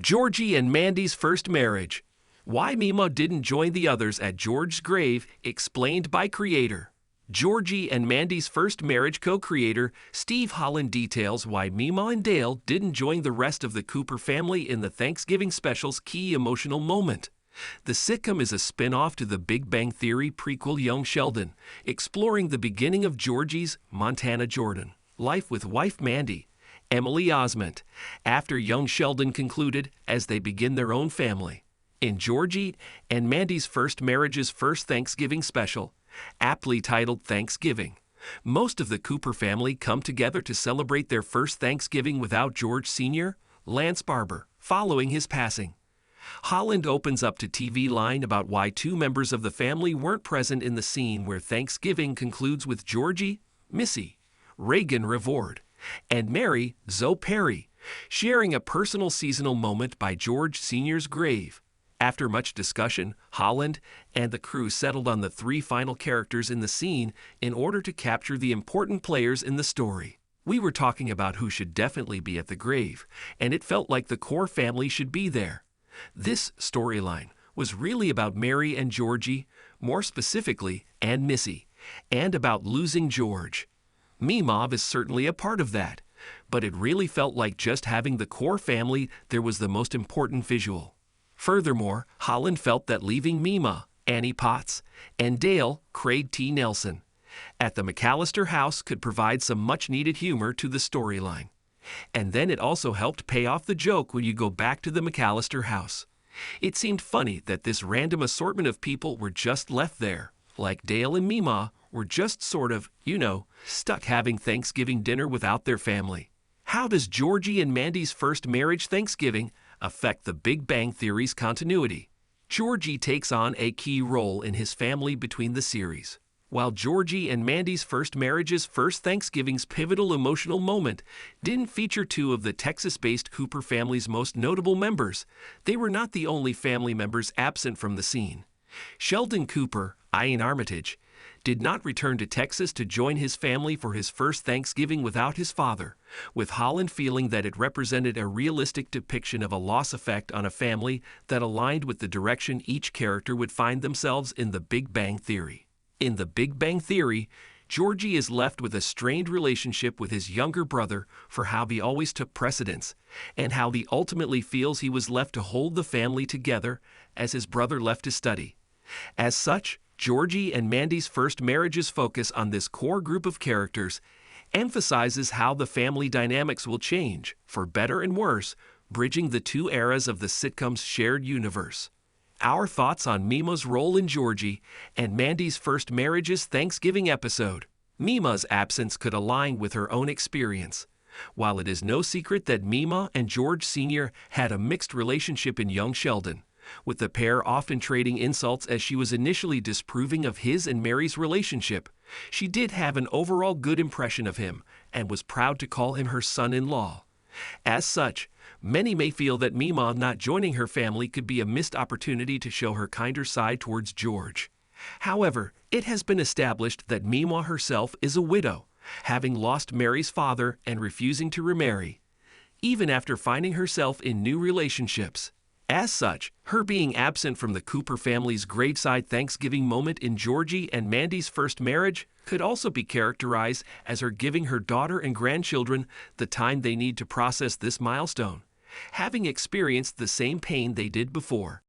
Georgie and Mandy's first marriage. Why Mima didn't join the others at George's grave, explained by creator. Georgie and Mandy's first marriage co-creator Steve Holland details why Mima and Dale didn't join the rest of the Cooper family in the Thanksgiving special's key emotional moment. The sitcom is a spin-off to the Big Bang Theory prequel Young Sheldon, exploring the beginning of Georgie's, Montana Jordan, life with wife Mandy, Emily Osment, after young Sheldon concluded as they begin their own family. In Georgie and Mandy's first marriage's first Thanksgiving special, aptly titled Thanksgiving, most of the Cooper family come together to celebrate their first Thanksgiving without George Sr., Lance Barber, following his passing. Holland opens up to TV Line about why two members of the family weren't present in the scene where Thanksgiving concludes with Georgie, Missy, Reagan Revord, and Mary, Zoe Perry, sharing a personal seasonal moment by George Sr.'s grave. After much discussion, Holland and the crew settled on the three final characters in the scene in order to capture the important players in the story. We were talking about who should definitely be at the grave, and it felt like the core family should be there. This storyline was really about Mary and Georgie, more specifically, and Missy, and about losing George. Mima is certainly a part of that, but it really felt like just having the core family there was the most important visual. Furthermore, Holland felt that leaving Mima, Annie Potts, and Dale, Craig T. Nelson, at the McAllister house could provide some much-needed humor to the storyline. And then it also helped pay off the joke when you go back to the McAllister house. It seemed funny that this random assortment of people were just left there, like Dale and Mima were just sort of, stuck having Thanksgiving dinner without their family. How does Georgie and Mandy's first marriage Thanksgiving affect the Big Bang Theory's continuity? Georgie takes on a key role in his family between the series. While Georgie and Mandy's first marriage's first Thanksgiving's pivotal emotional moment didn't feature two of the Texas-based Cooper family's most notable members, they were not the only family members absent from the scene. Sheldon Cooper, Ian Armitage, did not return to Texas to join his family for his first Thanksgiving without his father, with Holland feeling that it represented a realistic depiction of a loss effect on a family that aligned with the direction each character would find themselves in the Big Bang Theory. In the Big Bang Theory, Georgie is left with a strained relationship with his younger brother for how he always took precedence, and how he ultimately feels he was left to hold the family together as his brother left to study. As such, Georgie and Mandy's first marriage's focus on this core group of characters emphasizes how the family dynamics will change, for better and worse, bridging the two eras of the sitcom's shared universe. Our thoughts on Mima's role in Georgie and Mandy's first marriage's Thanksgiving episode. Mima's absence could align with her own experience. While it is no secret that Mima and George Sr. had a mixed relationship in Young Sheldon, with the pair often trading insults as she was initially disapproving of his and Mary's relationship, she did have an overall good impression of him and was proud to call him her son-in-law. As such, many may feel that Mima not joining her family could be a missed opportunity to show her kinder side towards George. However, it has been established that Mima herself is a widow, having lost Mary's father and refusing to remarry, even after finding herself in new relationships. As such, her being absent from the Cooper family's graveside Thanksgiving moment in Georgie and Mandy's first marriage could also be characterized as her giving her daughter and grandchildren the time they need to process this milestone, having experienced the same pain they did before.